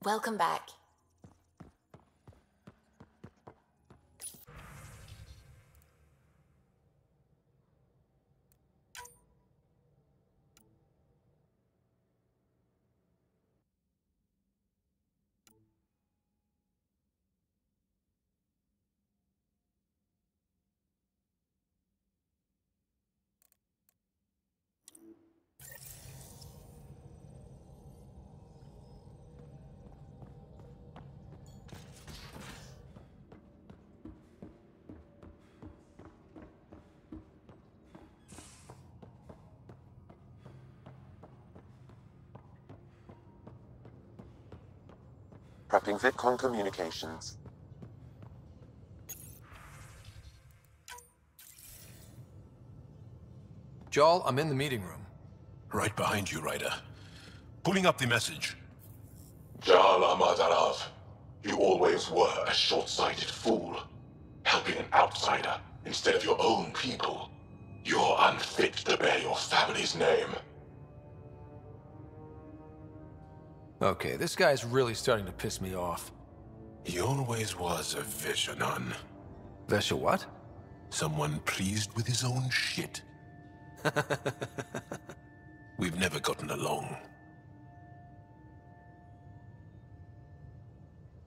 Welcome back. Prepping VidCon communications. Jarl, I'm in the meeting room. Right behind you, Ryder. Pulling up the message. Jarl Amadarav, you always were a short-sighted fool. Helping an outsider instead of your own people. You're unfit to bear your family's name. Okay, this guy's really starting to piss me off. He always was a Vishanan. Vesha what? Someone pleased with his own shit. We've never gotten along.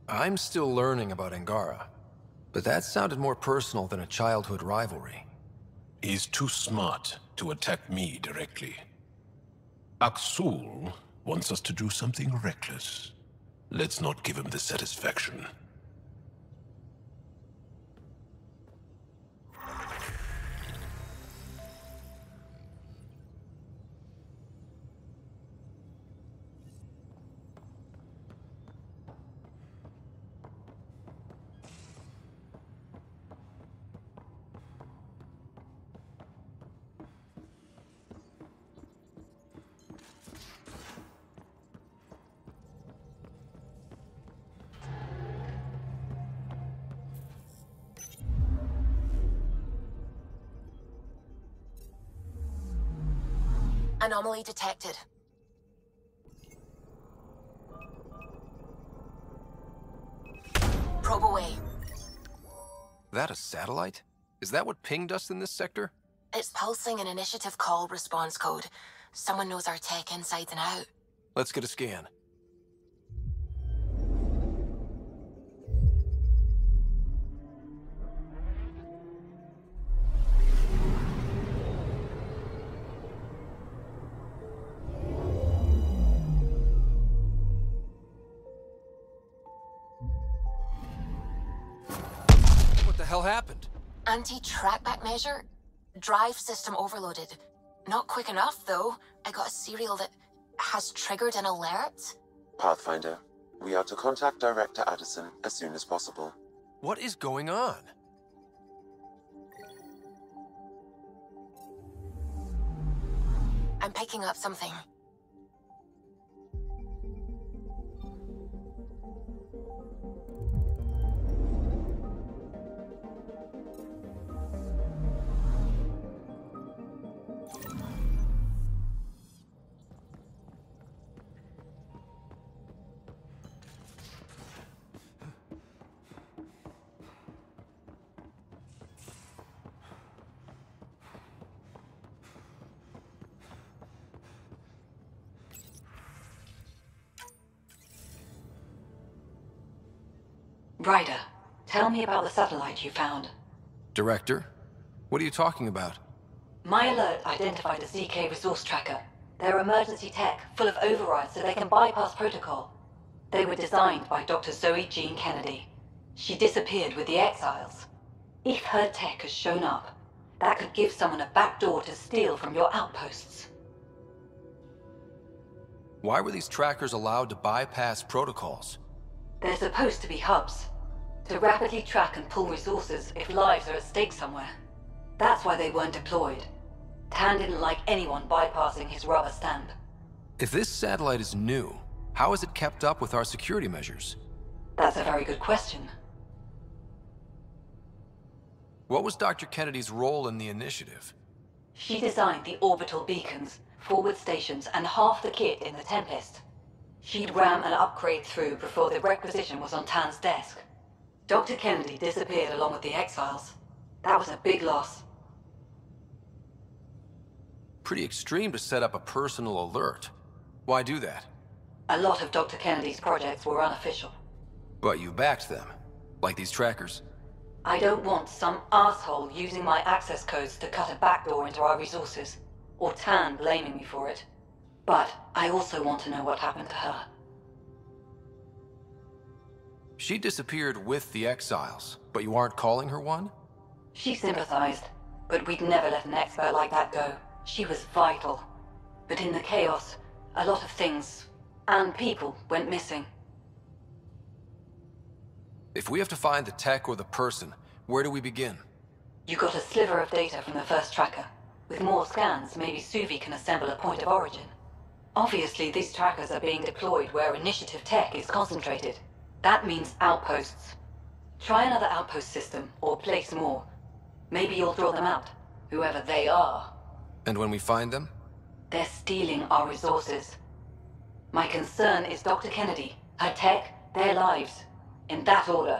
I'm still learning about Angara, but that sounded more personal than a childhood rivalry. He's too smart to attack me directly. Aksul wants us to do something reckless. Let's not give him the satisfaction. Anomaly detected. Probe away. That a satellite? Is that what pinged us in this sector? It's pulsing an initiative call response code. Someone knows our tech inside and out. Let's get a scan. What the hell happened? Anti-trackback measure? Drive system overloaded. Not quick enough, though. I got a serial that has triggered an alert. Pathfinder, we are to contact Director Addison as soon as possible. What is going on? I'm picking up something. Ryder, tell me about the satellite you found. Director? What are you talking about? My alert identified a ZK resource tracker. They're emergency tech, full of overrides so they can bypass protocol. They were designed by Dr. Zoe Jean Kennedy. She disappeared with the Exiles. If her tech has shown up, that could give someone a backdoor to steal from your outposts. Why were these trackers allowed to bypass protocols? They're supposed to be hubs, to rapidly track and pull resources if lives are at stake somewhere. That's why they weren't deployed. Tan didn't like anyone bypassing his rubber stamp. If this satellite is new, how is it kept up with our security measures? That's a very good question. What was Dr. Kennedy's role in the initiative? She designed the orbital beacons, forward stations, and half the kit in the Tempest. She'd ram an upgrade through before the requisition was on Tan's desk. Dr. Kennedy disappeared along with the exiles. That was a big loss. Pretty extreme to set up a personal alert. Why do that? A lot of Dr. Kennedy's projects were unofficial. But you backed them. Like these trackers. I don't want some asshole using my access codes to cut a backdoor into our resources, or Tan blaming me for it. But I also want to know what happened to her. She disappeared with the exiles, but you aren't calling her one? She sympathized, but we'd never let an expert like that go. She was vital. But in the chaos, a lot of things, and people, went missing. If we have to find the tech or the person, where do we begin? You got a sliver of data from the first tracker. With more scans, maybe Suvi can assemble a point of origin. Obviously, these trackers are being deployed where initiative tech is concentrated. That means outposts. Try another outpost system, or place more. Maybe you'll draw them out, whoever they are. And when we find them? They're stealing our resources. My concern is Dr. Kennedy, her tech, their lives. In that order.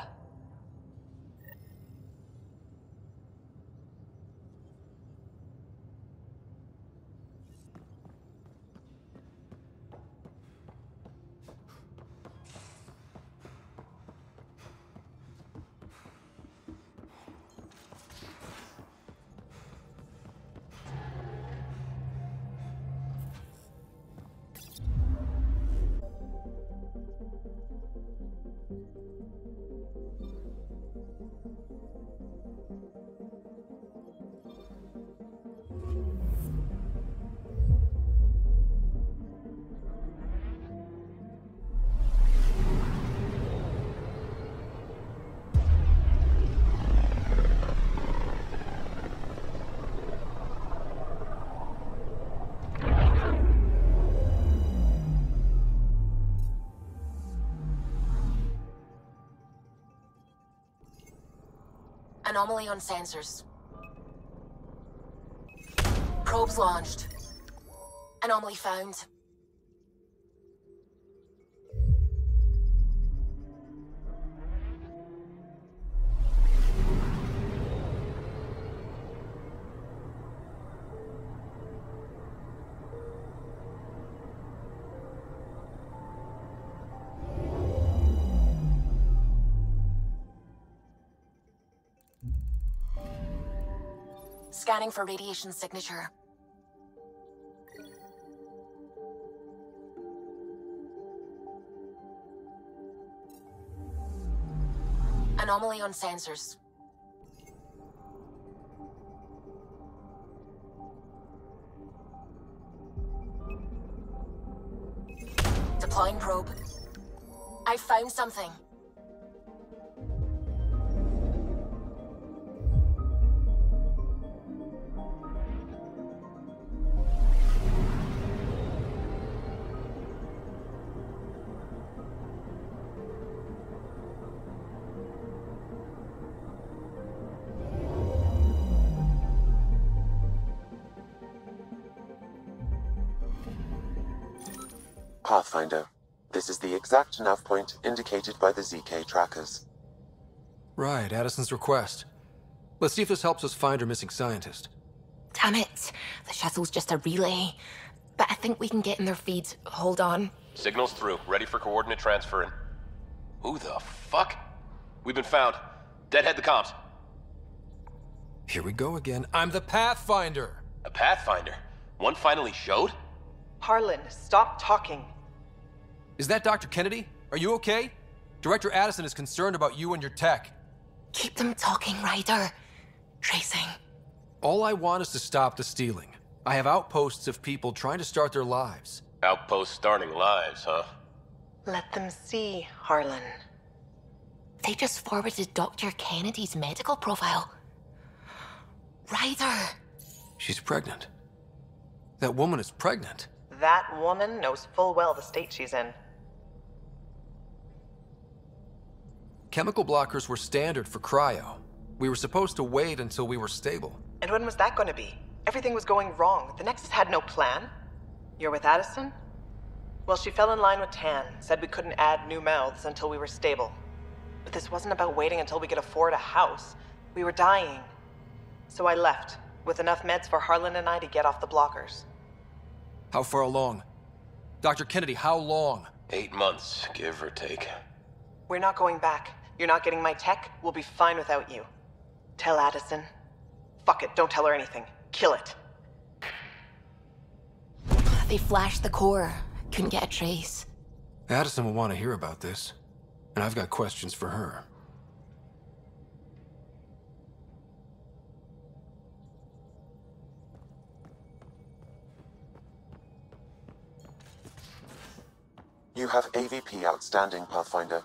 Anomaly on sensors. Probes launched. Anomaly found. Scanning for radiation signature. Anomaly on sensors. Deploying probe. I found something. Pathfinder. This is the exact nav point indicated by the ZK trackers. Right, Addison's request. Let's see if this helps us find her missing scientist. Damn it. The shuttle's just a relay. But I think we can get in their feed. Hold on. Signal's through. Ready for coordinate transferring. Who the fuck? We've been found. Deadhead the comms. Here we go again. I'm the Pathfinder! A Pathfinder? One finally showed? Harlan, stop talking. Is that Dr. Kennedy? Are you okay? Director Addison is concerned about you and your tech. Keep them talking, Ryder. Tracing. All I want is to stop the stealing. I have outposts of people trying to start their lives. Outpost starting lives, huh? Let them see, Harlan. They just forwarded Dr. Kennedy's medical profile. Ryder! She's pregnant. That woman is pregnant. That woman knows full well the state she's in. Chemical blockers were standard for cryo. We were supposed to wait until we were stable. And when was that going to be? Everything was going wrong. The Nexus had no plan. You're with Addison? Well, she fell in line with Tan, said we couldn't add new mouths until we were stable. But this wasn't about waiting until we could afford a house. We were dying. So I left, with enough meds for Harlan and I to get off the blockers. How far along? Dr. Kennedy, how long? 8 months, give or take. We're not going back. You're not getting my tech. We'll be fine without you. Tell Addison. Fuck it, don't tell her anything. Kill it. They flashed the core. Couldn't get a trace. Addison will want to hear about this. And I've got questions for her. You have AVP outstanding, Pathfinder.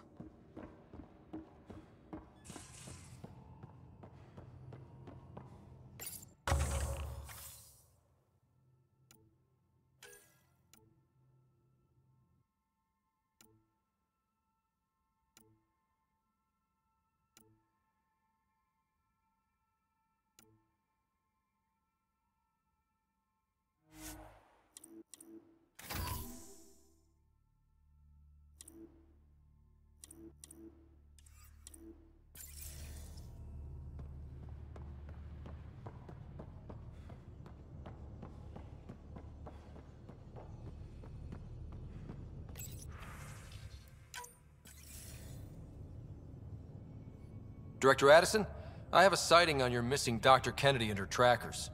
Director Addison, I have a sighting on your missing Dr. Kennedy and her trackers.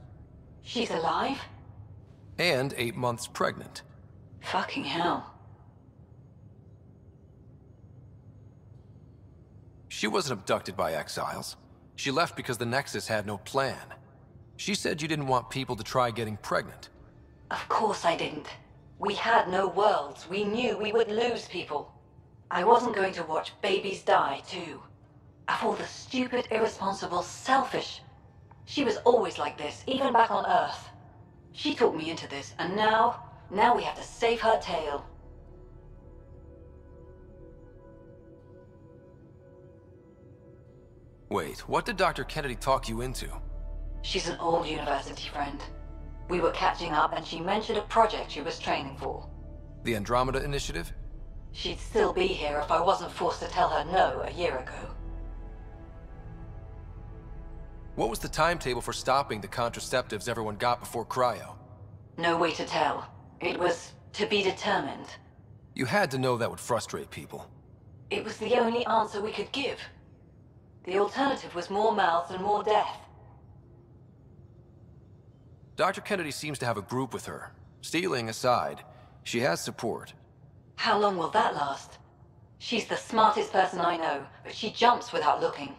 She's alive? And 8 months pregnant. Fucking hell. She wasn't abducted by exiles. She left because the Nexus had no plan. She said you didn't want people to try getting pregnant. Of course I didn't. We had no worlds. We knew we would lose people. I wasn't going to watch babies die, too. Of all the stupid, irresponsible, selfish... She was always like this, even back on Earth. She talked me into this, and now we have to save her tail. Wait, what did Dr. Kennedy talk you into? She's an old university friend. We were catching up, and she mentioned a project she was training for. The Andromeda Initiative? She'd still be here if I wasn't forced to tell her no a year ago. What was the timetable for stopping the contraceptives everyone got before cryo? No way to tell. It was to be determined. You had to know that would frustrate people. It was the only answer we could give. The alternative was more mouths and more death. Dr. Kennedy seems to have a group with her. Stealing aside, she has support. How long will that last? She's the smartest person I know, but she jumps without looking.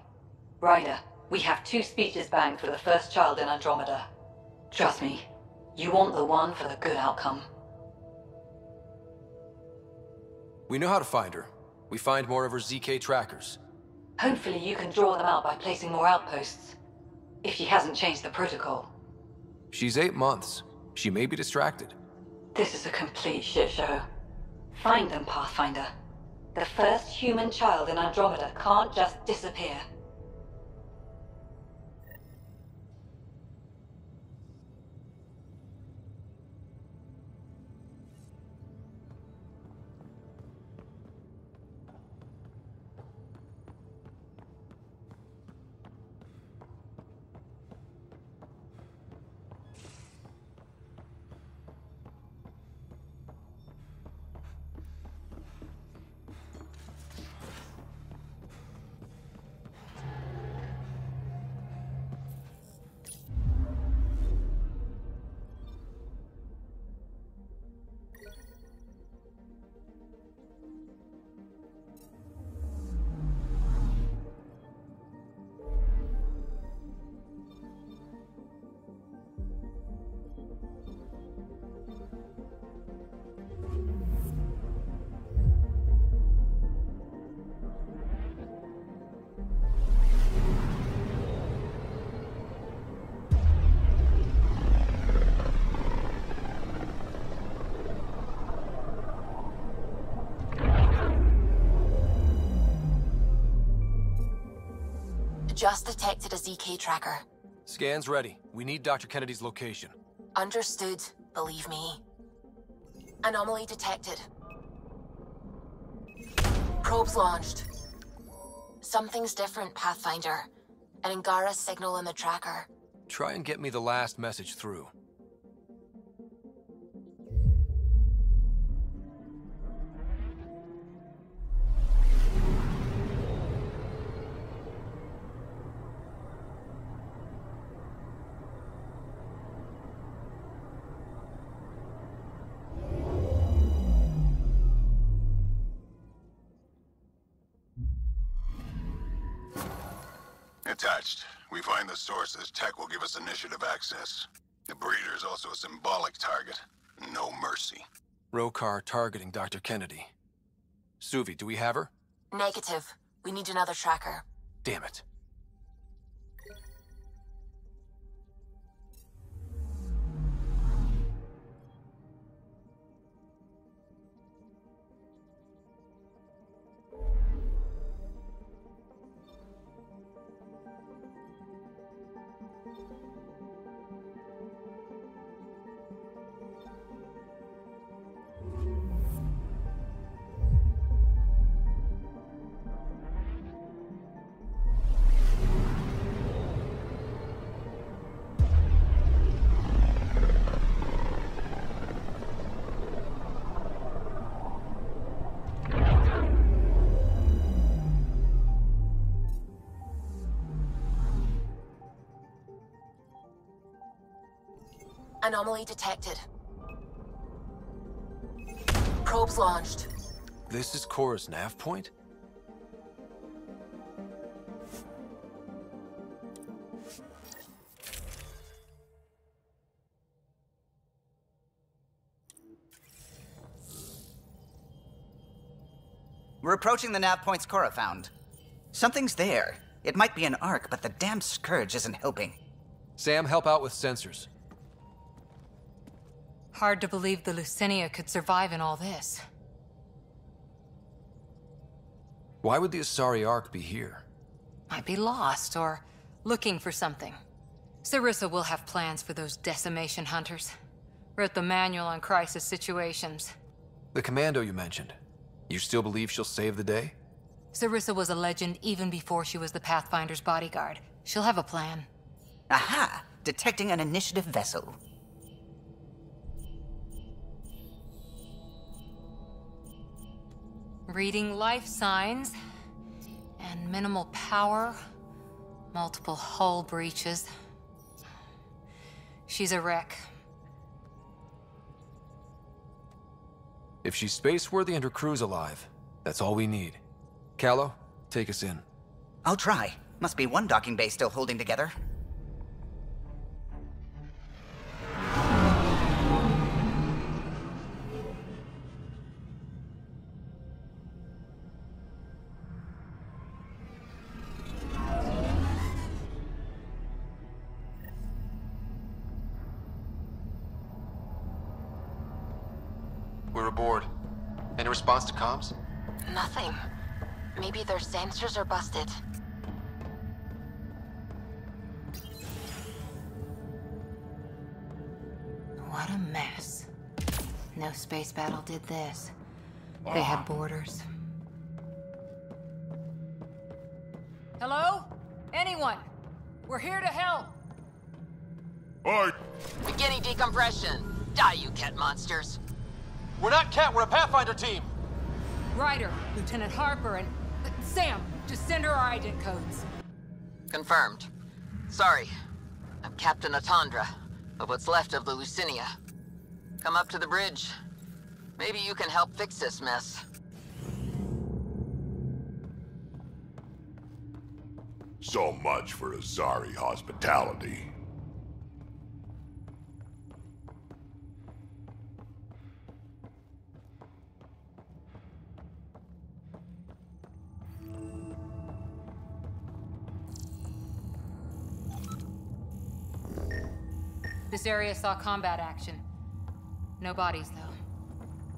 Ryder, we have 2 speeches banked for the first child in Andromeda. Trust me, you want the one for the good outcome. We know how to find her. We find more of her ZK trackers. Hopefully you can draw them out by placing more outposts. If she hasn't changed the protocol. She's 8 months. She may be distracted. This is a complete shit show. Find them, Pathfinder. The first human child in Andromeda can't just disappear. Just detected a ZK tracker. Scans ready. We need Dr. Kennedy's location. Understood, believe me. Anomaly detected. Probes launched. Something's different, Pathfinder. An Angara signal in the tracker. Try and get me the last message through. Attached. We find the sources. Tech will give us initiative access. The breeder is also a symbolic target. No mercy. Rokar targeting Dr. Kennedy. Suvi, do we have her? Negative. We need another tracker. Damn it. Anomaly detected. Probes launched. This is Cora's nav point? We're approaching the nav points Cora found. Something's there. It might be an arc, but the damn scourge isn't helping. Sam, help out with sensors. Hard to believe the Lucinia could survive in all this. Why would the Asari Ark be here? Might be lost, or looking for something. Sarissa will have plans for those decimation hunters. Wrote the manual on crisis situations. The commando you mentioned. You still believe she'll save the day? Sarissa was a legend even before she was the Pathfinder's bodyguard. She'll have a plan. Aha! Detecting an initiative vessel. Reading life signs. And minimal power. Multiple hull breaches. She's a wreck. If she's space-worthy and her crew's alive, that's all we need. Callow, take us in. I'll try. Must be one docking bay still holding together. We're aboard. Any response to comms? Nothing. Maybe their sensors are busted. What a mess. No space battle did this. They had borders. Hello? Anyone? We're here to help. Oi! Beginning decompression. Die, you cat monsters. We're not Cat, we're a Pathfinder team! Ryder, Lieutenant Harper, and... Sam, just send her our ident codes. Confirmed. Sorry. I'm Captain Atandra, of what's left of the Lucinia. Come up to the bridge. Maybe you can help fix this mess. So much for Asari hospitality. This area saw combat action. No bodies, though.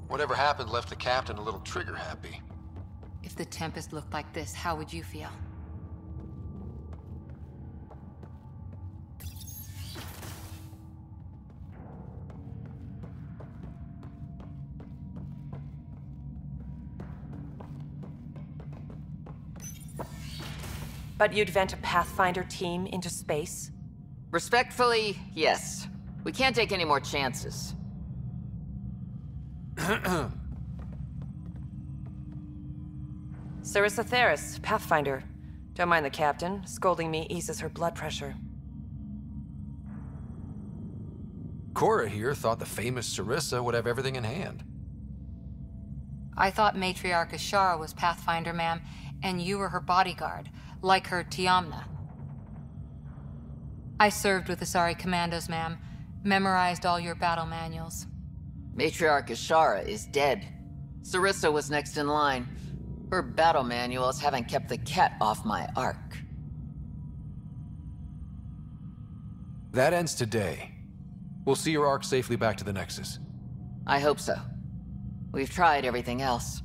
Whatever happened left the captain a little trigger-happy. If the Tempest looked like this, how would you feel? But you'd vent a Pathfinder team into space? Respectfully, yes. We can't take any more chances. Sarissa Theris, Pathfinder. Don't mind the captain. Scolding me eases her blood pressure. Cora here thought the famous Sarissa would have everything in hand. I thought Matriarch Ashara was Pathfinder, ma'am, and you were her bodyguard, like her Tiamna. I served with the Asari Commandos, ma'am. Memorized all your battle manuals. Matriarch Ashara is dead. Sarissa was next in line. Her battle manuals haven't kept the cat off my ark. That ends today. We'll see your ark safely back to the Nexus. I hope so. We've tried everything else.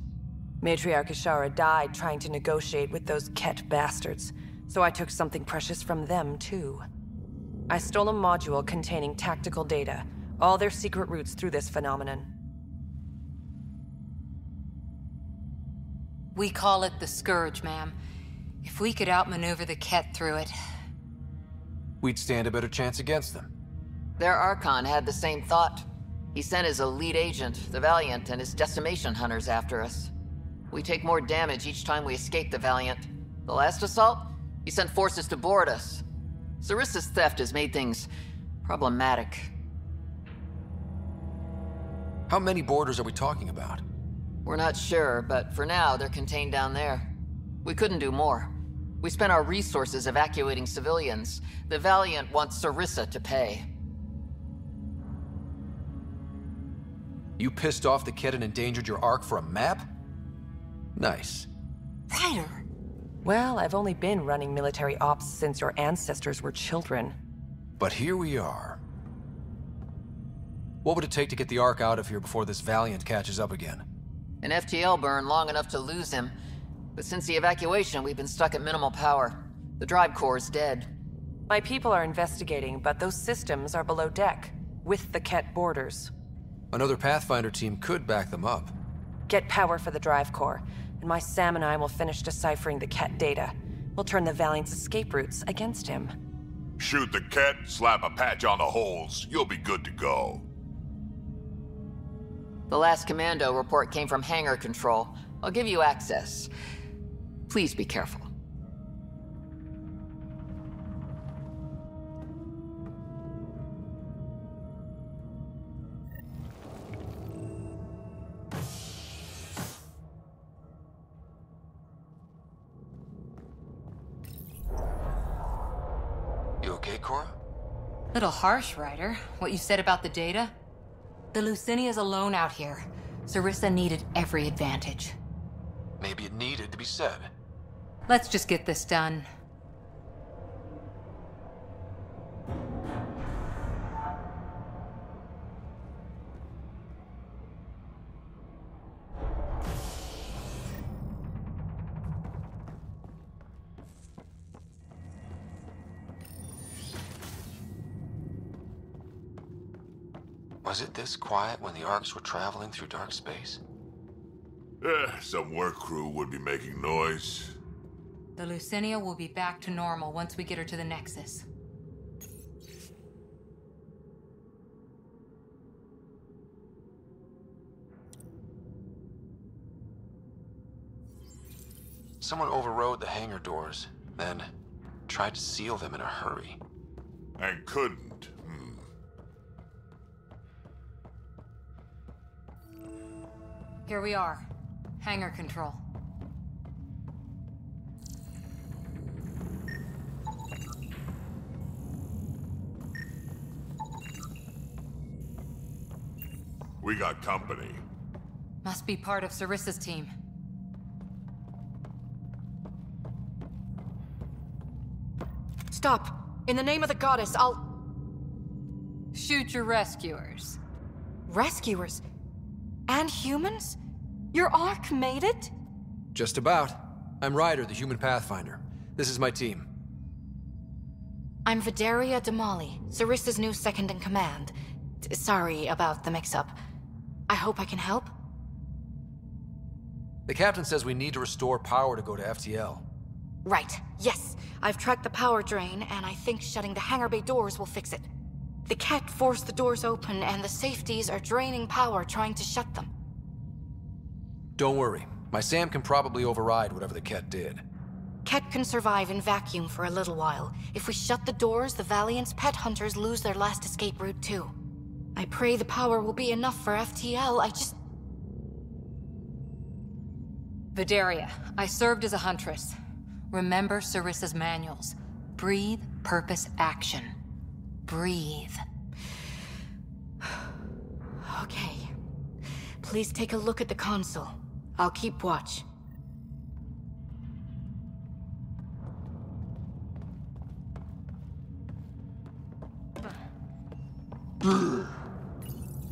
Matriarch Ashara died trying to negotiate with those Ket bastards, so I took something precious from them, too. I stole a module containing tactical data, all their secret routes through this phenomenon. We call it the Scourge, ma'am. If we could outmaneuver the Ket through it... we'd stand a better chance against them. Their Archon had the same thought. He sent his elite agent, the Valiant, and his decimation hunters after us. We take more damage each time we escape the Valiant. The last assault, he sent forces to board us. Sarissa's theft has made things problematic. How many boarders are we talking about? We're not sure, but for now, they're contained down there. We couldn't do more. We spent our resources evacuating civilians. The Valiant wants Sarissa to pay. You pissed off the kid and endangered your ark for a map? Nice. Ryder! Well, I've only been running military ops since your ancestors were children. But here we are. What would it take to get the ark out of here before this Valiant catches up again? An FTL burn long enough to lose him. But since the evacuation, we've been stuck at minimal power. The drive core is dead. My people are investigating, but those systems are below deck, with the Ket borders. Another Pathfinder team could back them up. Get power for the drive core, and my Sam and I will finish deciphering the Ket data. We'll turn the Valiant's escape routes against him. Shoot the Ket, slap a patch on the holes. You'll be good to go. The last commando report came from hangar control. I'll give you access. Please be careful. You okay, Cora? Little harsh, Ryder. What you said about the data? The Lucinia's alone out here. Sarissa needed every advantage. Maybe it needed to be said. Let's just get this done. Was it this quiet when the arcs were traveling through dark space? Some work crew would be making noise. The Lucinia will be back to normal once we get her to the Nexus. Someone overrode the hangar doors, then tried to seal them in a hurry. And couldn't. Here we are. Hangar control. We got company. Must be part of Sarissa's team. Stop! In the name of the goddess, I'll... Shoot your rescuers. Rescuers? And humans? Your Ark made it? Just about. I'm Ryder, the human Pathfinder. This is my team. I'm Vidaria Damali, Sarissa's new second-in-command. Sorry about the mix-up. I hope I can help? The captain says we need to restore power to go to FTL. Right, yes. I've tracked the power drain, and I think shutting the hangar bay doors will fix it. The Ket forced the doors open, and the safeties are draining power trying to shut them. Don't worry. My Sam can probably override whatever the Ket did. Ket can survive in vacuum for a little while. If we shut the doors, the Valiant's pet hunters lose their last escape route too. I pray the power will be enough for FTL, Vidaria, I served as a huntress. Remember Sarissa's manuals. Breathe, purpose, action. Breathe. Okay. Please take a look at the console. I'll keep watch.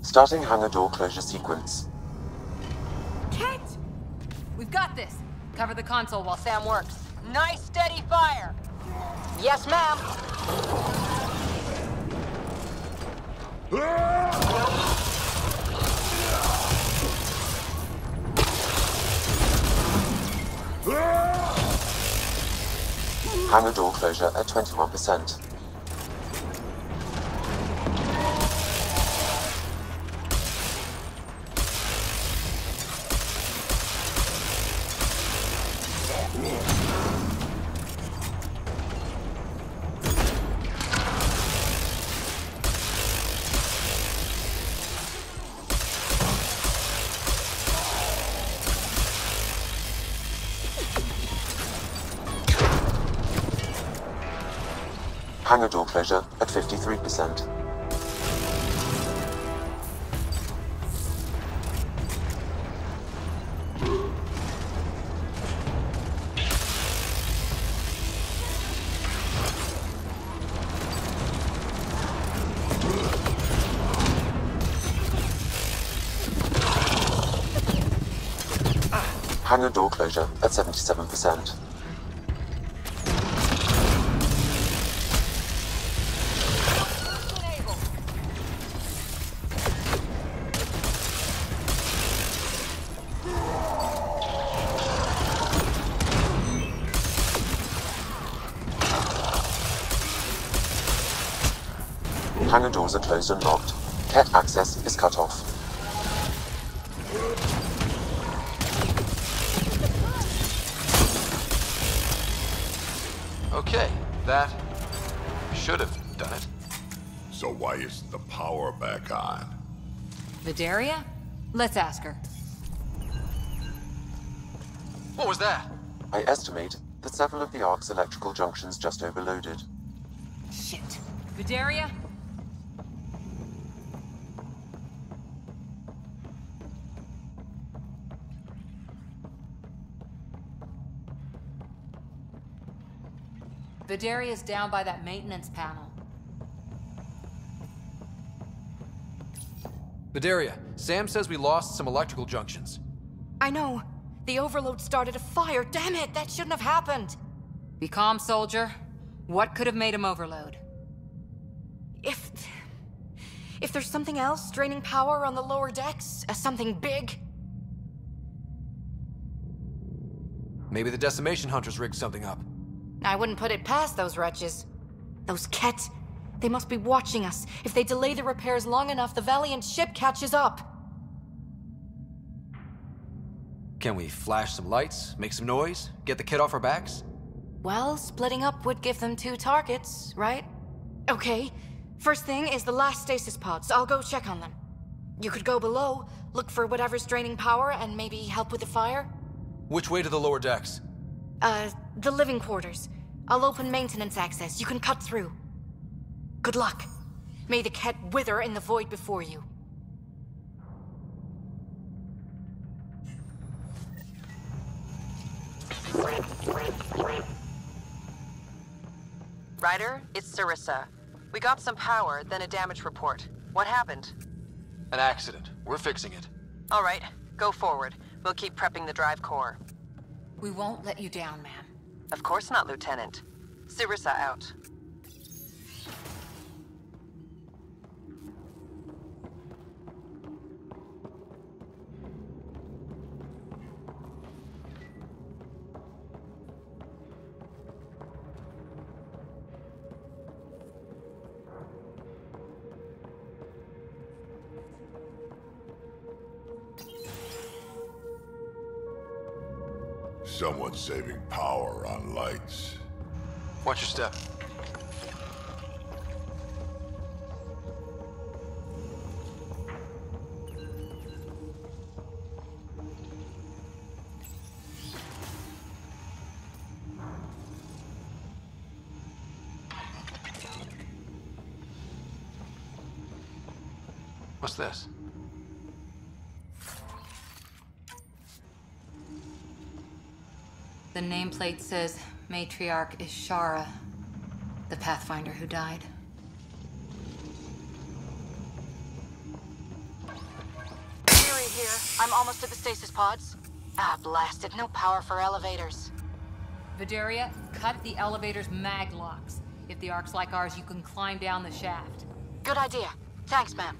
Starting hangar door closure sequence. Ket! We've got this. Cover the console while Sam works. Nice steady fire! Yes, ma'am. Hangar door closure at 21%. Hangar door closure at 53%. Hangar door closure at 77%. Hangar doors are closed and locked. Ket access is cut off. Okay, that should have done it. So why isn't the power back on? Vidaria? Let's ask her. What was that? I estimate that several of the Ark's electrical junctions just overloaded. Shit. Vidaria? Vidaria's down by that maintenance panel. Vidaria, Sam says we lost some electrical junctions. I know. The overload started a fire. Damn it, that shouldn't have happened. Be calm, soldier. What could have made him overload? If there's something else draining power on the lower decks, something big. Maybe the decimation hunters rigged something up. I wouldn't put it past those wretches. Those Ket, they must be watching us. If they delay the repairs long enough, the Valiant ship catches up. Can we flash some lights, make some noise, get the Ket off our backs? Well, splitting up would give them 2 targets, right? Okay. First thing is the last stasis pods. I'll go check on them. You could go below, look for whatever's draining power, and maybe help with the fire? Which way to the lower decks? The living quarters. I'll open maintenance access. You can cut through. Good luck. May the Ket wither in the void before you. Ryder, it's Sarissa. We got some power, then a damage report. What happened? An accident. We're fixing it. All right, go forward. We'll keep prepping the drive core. We won't let you down, ma'am. Of course not, Lieutenant. Sarissa out. someone saving power on lights. Watch your step. What's this? The nameplate says Matriarch Ishara, the Pathfinder who died. Fury here. I'm almost at the stasis pods. Ah, blasted. No power for elevators. Vidaria, cut the elevator's mag locks. If the Ark's like ours, you can climb down the shaft. Good idea. Thanks, ma'am.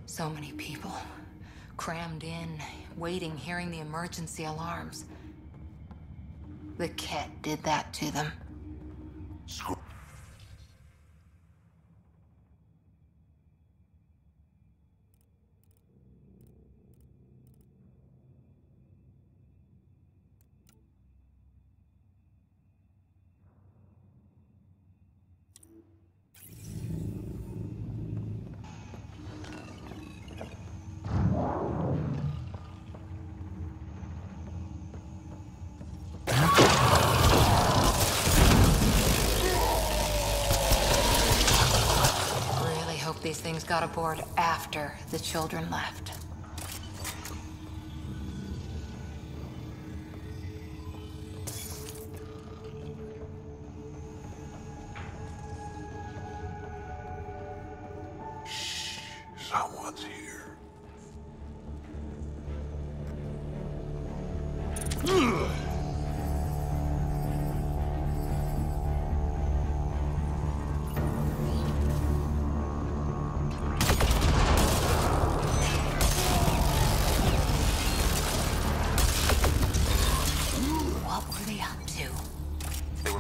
So many people, crammed in, waiting, hearing the emergency alarms. The Ket did that to them. These things got aboard after the children left. Shh, someone's here.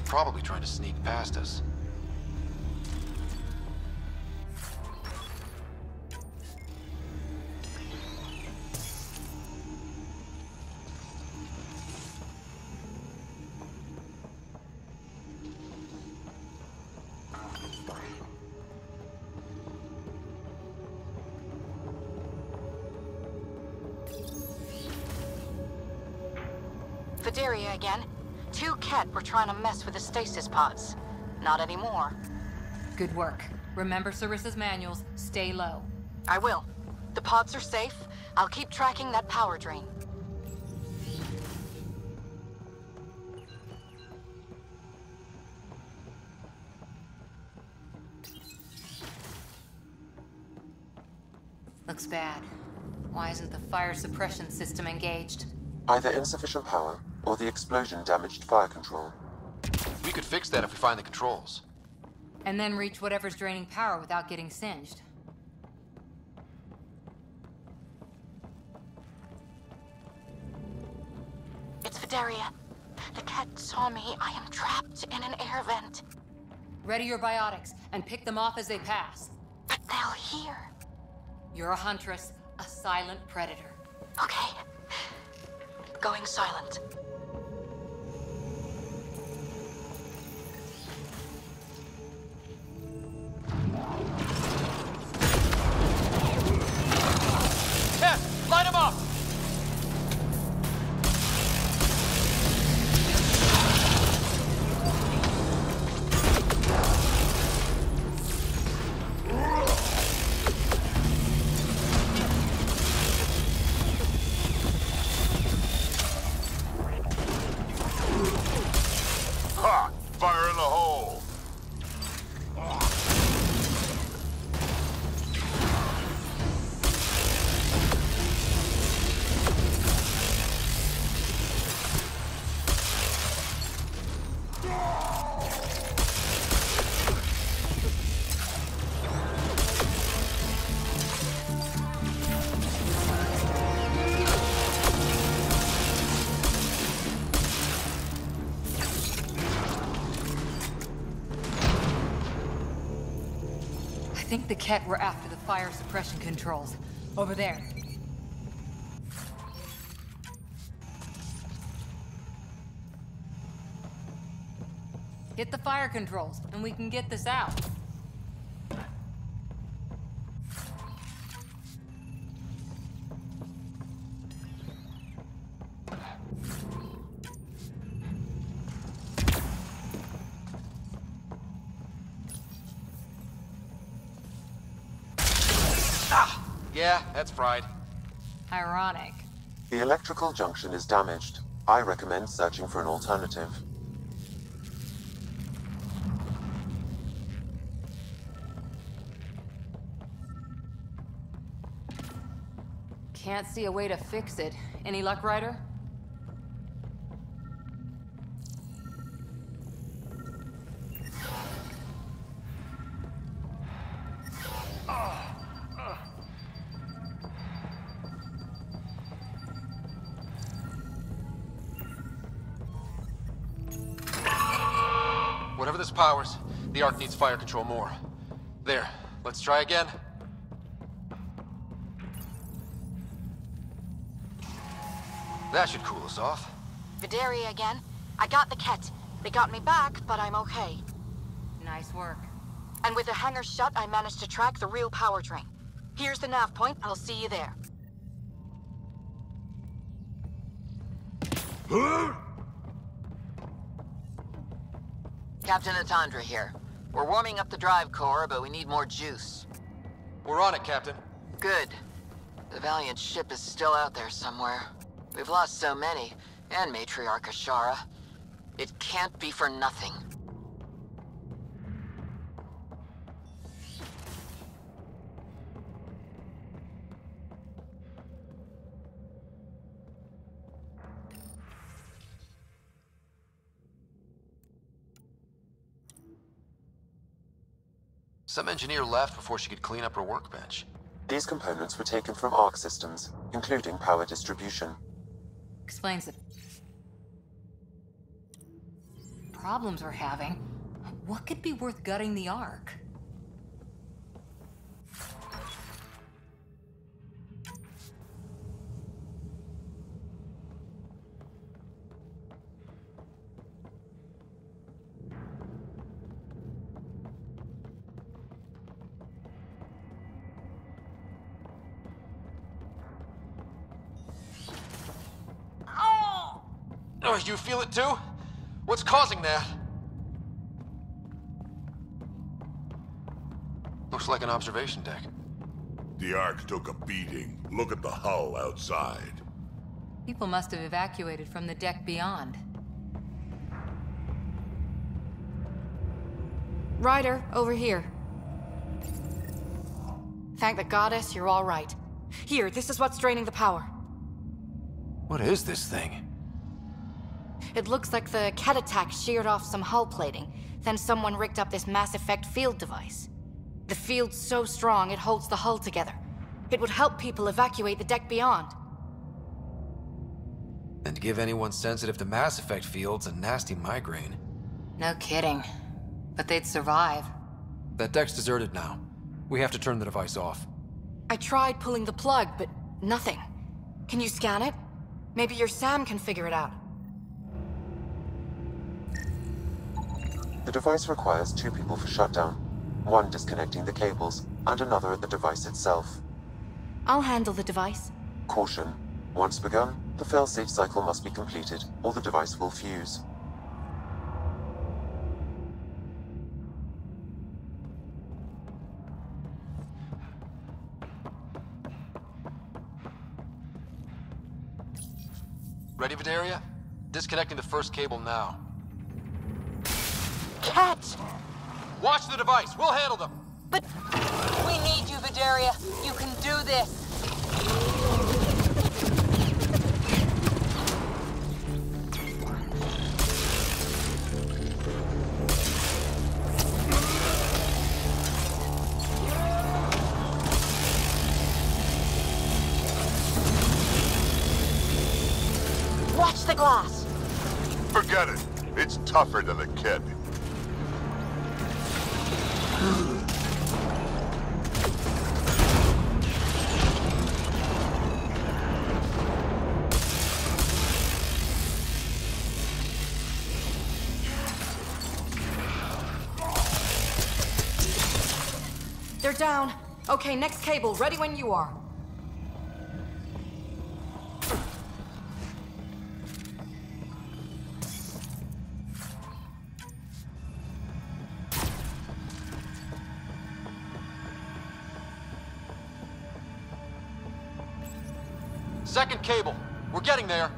Probably trying to sneak past us. Vidaria again. 2 Ket were trying to mess with the stasis pods. Not anymore. Good work. Remember Sarissa's manuals. Stay low. I will. The pods are safe. I'll keep tracking that power drain. Looks bad. Why isn't the fire suppression system engaged? Either insufficient power, or the explosion damaged fire control. We could fix that if we find the controls. And then reach whatever's draining power without getting singed. It's Vidaria. The Ket saw me. I am trapped in an air vent. Ready your biotics, and pick them off as they pass. But they'll hear. You're a huntress, a silent predator. Okay. Going silent. Yes! Light him up! think the Ket were after the fire suppression controls. Over there. Hit the fire controls, and we can get this out. Yeah, that's fried. Ironic. The electrical junction is damaged. I recommend searching for an alternative. Can't see a way to fix it. Any luck, Ryder? Whatever this powers, the Ark needs fire control more. There, let's try again. That should cool us off. Vidaria again. I got the Ket. They got me back, but I'm okay. Nice work. And with the hangar shut, I managed to track the real power train. Here's the nav point. I'll see you there. Captain Atandra here. We're warming up the drive core, but we need more juice. We're on it, Captain. Good. The Valiant ship is still out there somewhere. We've lost so many, and Matriarch Ashara. It can't be for nothing. Some engineer left before she could clean up her workbench. These components were taken from Ark systems, including power distribution. Explains it. Problems we're having. What could be worth gutting the Ark? Oh, you feel it too? What's causing that? Looks like an observation deck. The Ark took a beating. Look at the hull outside. People must have evacuated from the deck beyond. Ryder, over here. Thank the goddess you're all right. Here, this is what's draining the power. What is this thing? It looks like the Ket attack sheared off some hull plating. Then someone rigged up this Mass Effect field device. The field's so strong it holds the hull together. It would help people evacuate the deck beyond. And give anyone sensitive to Mass Effect fields a nasty migraine. No kidding. But they'd survive. That deck's deserted now. We have to turn the device off. I tried pulling the plug, but nothing. Can you scan it? Maybe your Sam can figure it out. The device requires 2 people for shutdown. One disconnecting the cables, and another at the device itself. I'll handle the device. Caution. Once begun, the failsafe cycle must be completed, or the device will fuse. Ready, Vidaria? Disconnecting the first cable now. Ket! Watch the device! We'll handle them! But We need you, Vidaria. You can do this. watch the glass. Forget it. It's tougher than the kid. down. Okay, next cable, ready when you are. Second cable. We're getting there.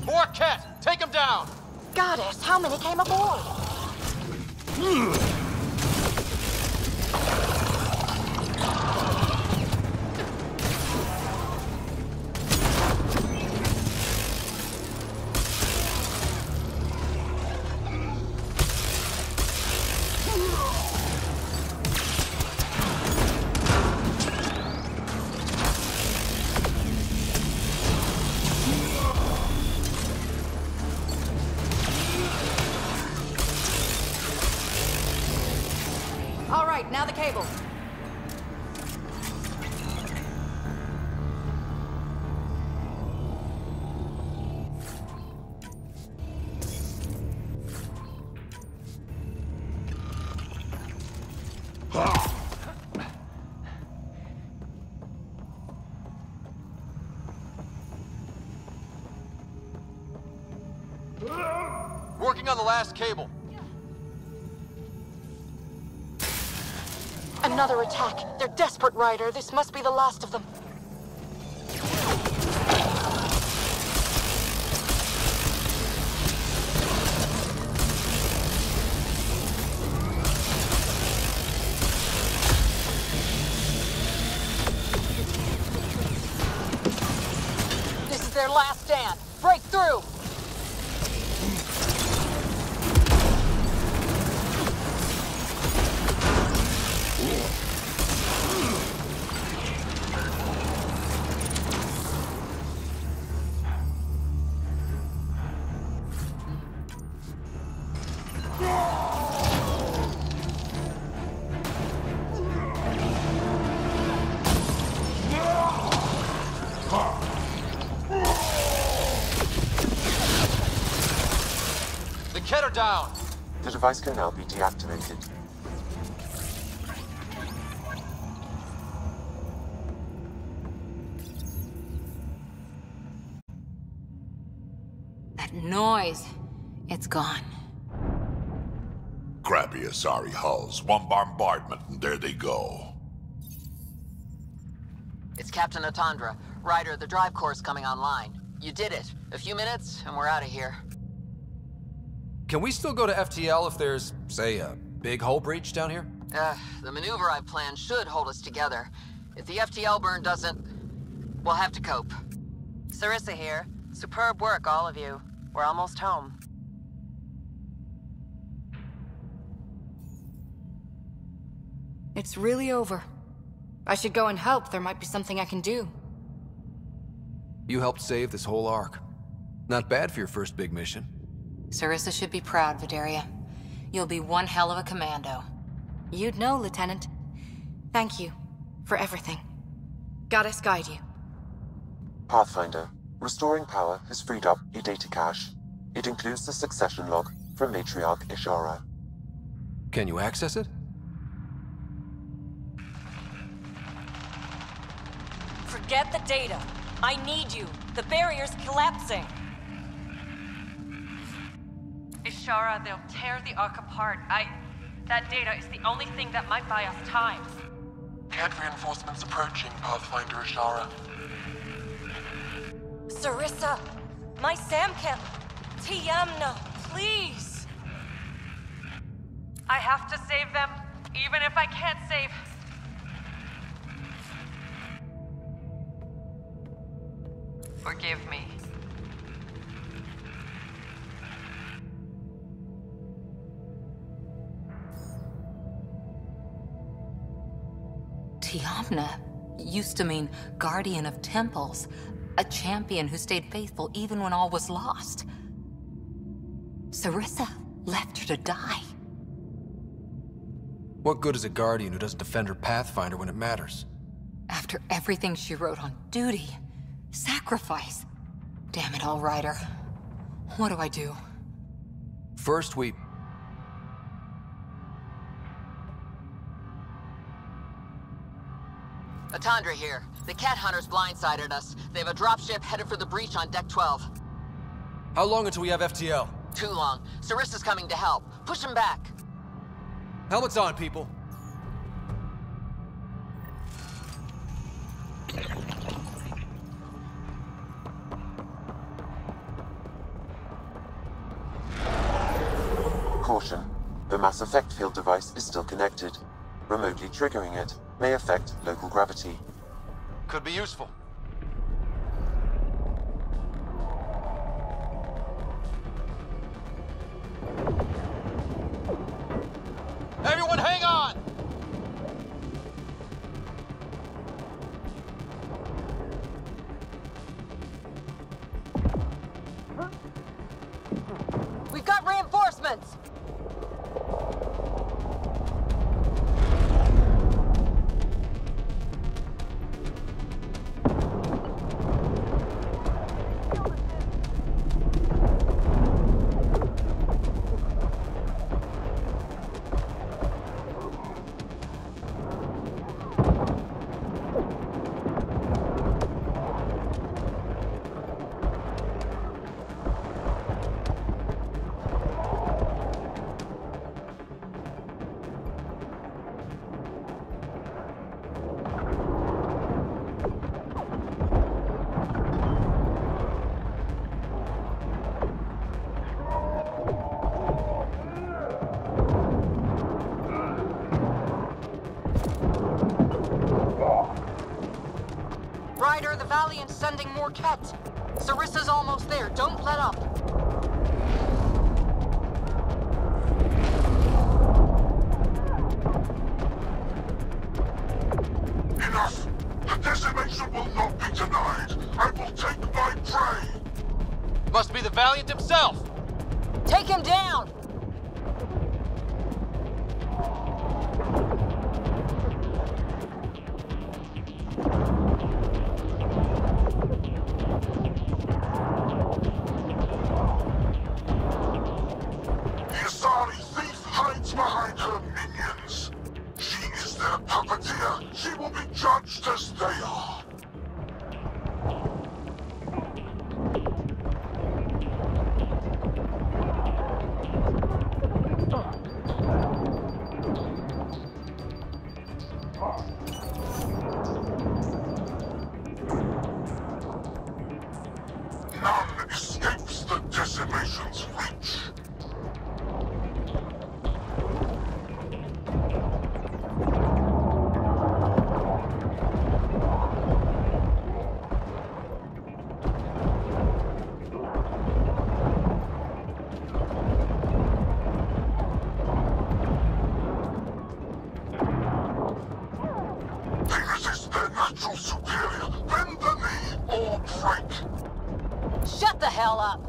More Ket! Take him down! Goddess, how many came aboard? Now the cable. Working on the last cable. Another attack. They're desperate, Ryder. This must be the last of them. This is their last stand. Break through! Get her down! The device can now be deactivated. That noise. It's gone. Crappy Asari hulls. One bombardment, and there they go. It's Captain Atandra. Ryder, the drive core's coming online. You did it. A few minutes, and we're out of here. Can we still go to FTL if there's, say, a big hull breach down here? The maneuver I've planned should hold us together. If the FTL burn doesn't, we'll have to cope. Sarissa here. Superb work, all of you. We're almost home. It's really over. I should go and help. There might be something I can do. You helped save this whole arc. Not bad for your first big mission. Sarissa should be proud, Vidaria. You'll be one hell of a commando. You'd know, Lieutenant. Thank you for everything. Goddess guide you. Pathfinder. Restoring power has freed up a data cache. It includes the succession log from Matriarch Ishara. Can you access it? Forget the data. I need you. The barrier's collapsing. Ishara, they'll tear the Ark apart. That data is the only thing that might buy us time. Cat reinforcements approaching, Pathfinder Ishara. Sarissa, my Samkin, Tiamna, please. I have to save them, even if I can't save. Forgive me. Tiamna used to mean guardian of temples, a champion who stayed faithful even when all was lost. Sarissa left her to die. What good is a guardian who doesn't defend her Pathfinder when it matters? After everything she wrote on duty, sacrifice. Damn it all, Ryder. What do I do? First, Atandra here. The cat hunters blindsided us. They have a dropship headed for the breach on Deck 12. How long until we have FTL? Too long. Sarissa's coming to help. Push him back. Helmets on, people. Caution. The mass effect field device is still connected. Remotely triggering it may affect local gravity. Could be useful. Everyone hang on! We've got reinforcements! Ryder, the Valiant's sending more Kett. Sarissa's almost there. Don't let up. Enough! The decimation will not be denied. I will take my prey. Must be the Valiant himself! Take him down! The Asari thief hides behind her minions. She is their puppeteer. She will be judged as they are. None escapes the decimation's reach. They resist their natural superior. Bend the knee or break. Shut the hell up!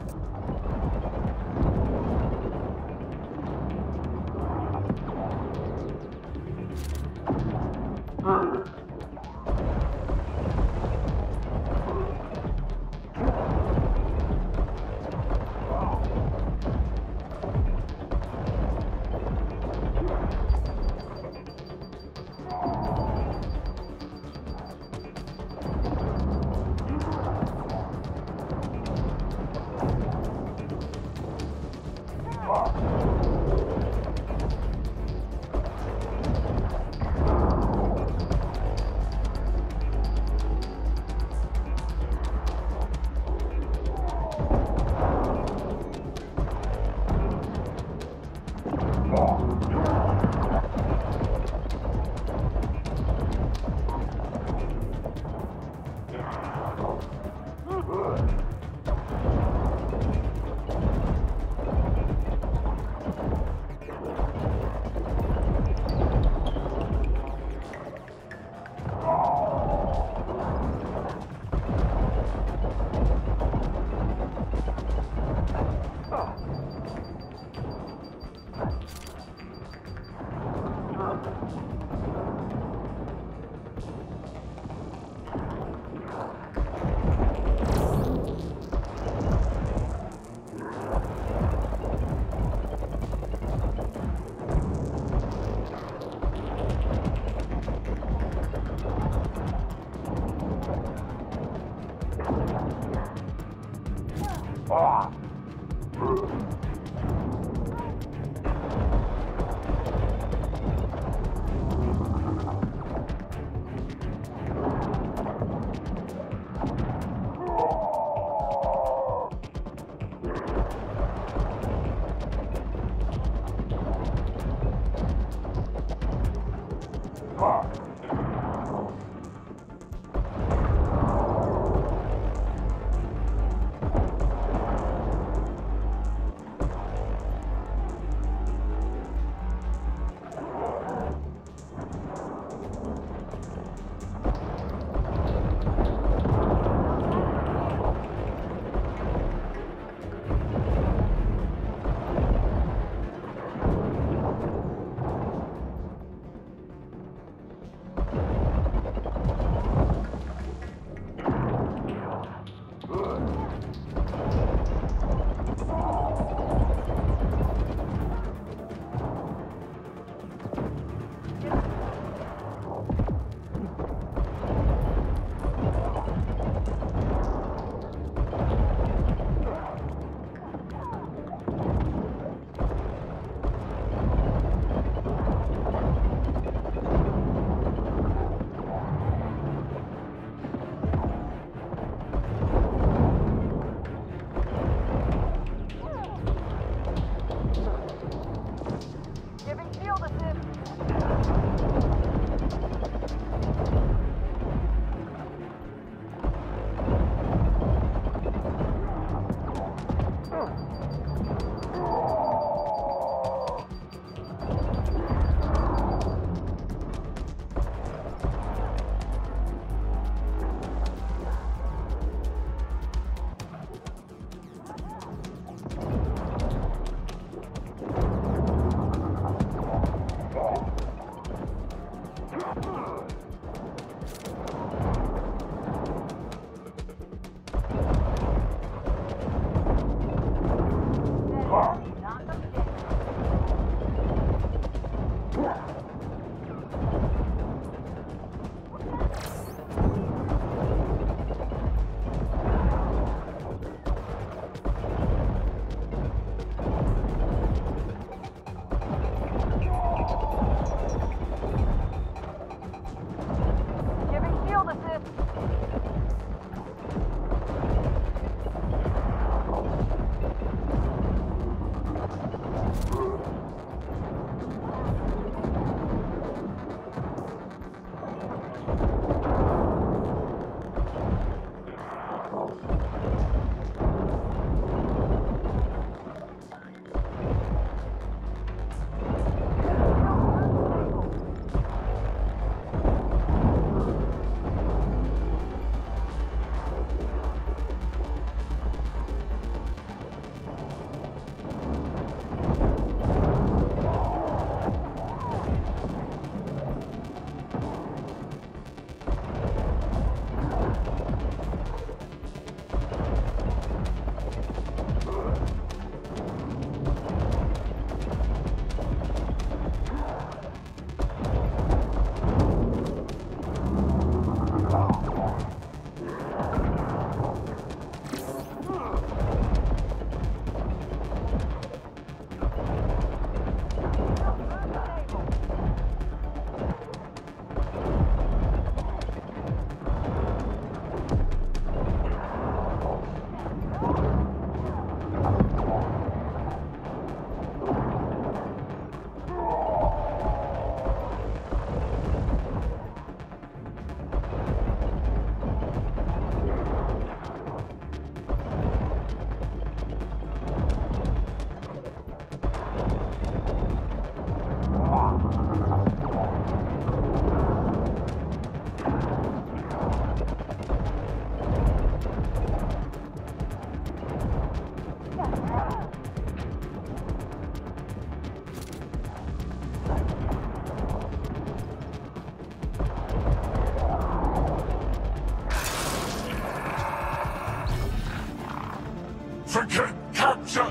Forget capture!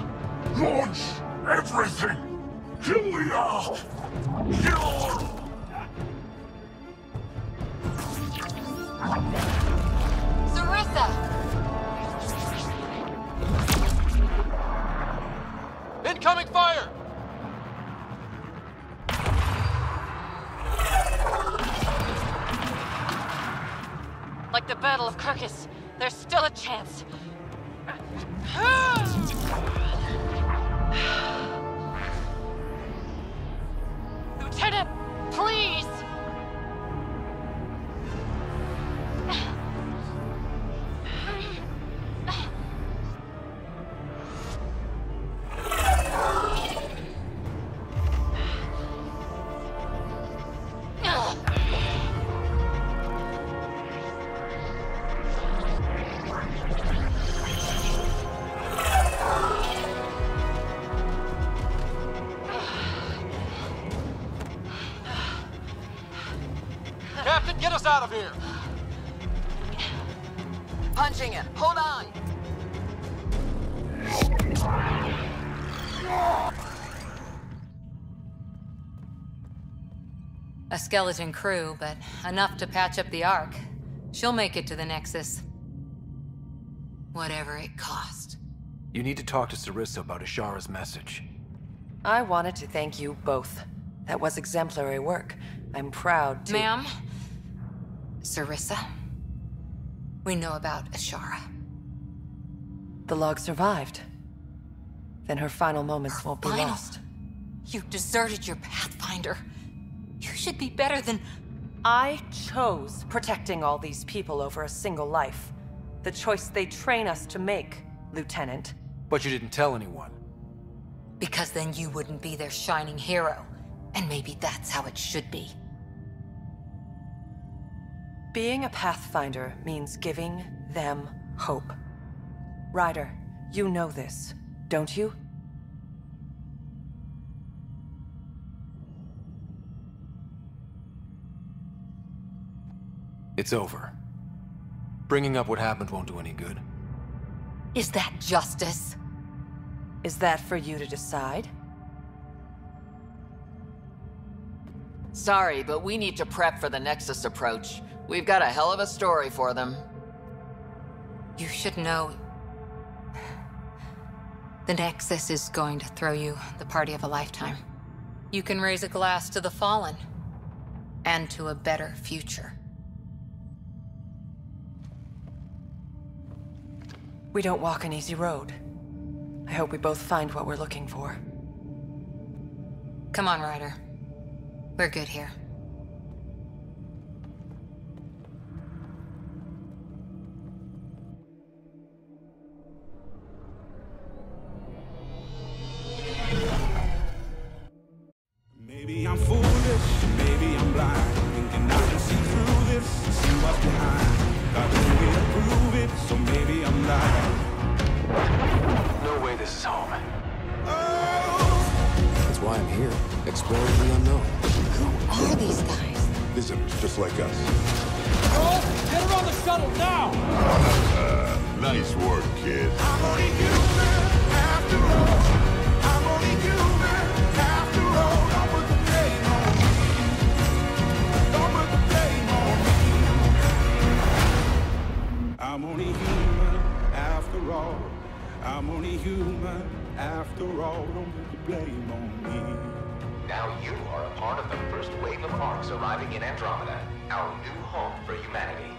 Launch everything! Kill the Earth! Kill! Sarissa! Incoming fire! Like the Battle of Kirkus, there's still a chance. Lieutenant, please! Captain, get us out of here! Punching it. Hold on. A skeleton crew, but enough to patch up the Ark. She'll make it to the Nexus. Whatever it cost. You need to talk to Sarissa about Ishara's message. I wanted to thank you both. That was exemplary work. I'm proud to— Ma'am? Sarissa? We know about Ishara. The log survived. Then her final moments won't be Final? lost. You deserted your Pathfinder. You should be better than— I chose protecting all these people over a single life. The choice they train us to make, Lieutenant. But you didn't tell anyone. Because then you wouldn't be their shining hero. And maybe that's how it should be. Being a Pathfinder means giving them hope. Ryder, you know this, don't you? It's over. Bringing up what happened won't do any good. Is that justice? Is that for you to decide? Sorry, but we need to prep for the Nexus approach. We've got a hell of a story for them. You should know. The Nexus is going to throw you the party of a lifetime. You can raise a glass to the fallen. And to a better future. We don't walk an easy road. I hope we both find what we're looking for. Come on, Ryder. We're good here. Maybe I'm foolish, maybe I'm blind, thinking I can see through this, see what's behind. Got no way to prove it, so maybe I'm lying. No way this is home. Oh! That's why I'm here, exploring the unknown. Who are these guys? Visitors just like us. Oh, get her on the shuttle now! Nice work, kid. I'm only human after all. I'm only human after all. Don't put the blame on me. Don't put the blame on me. I'm only human after all. I'm only human after all. Don't put the blame on me. Now you are a part of the first wave of arcs arriving in Andromeda, our new home for humanity.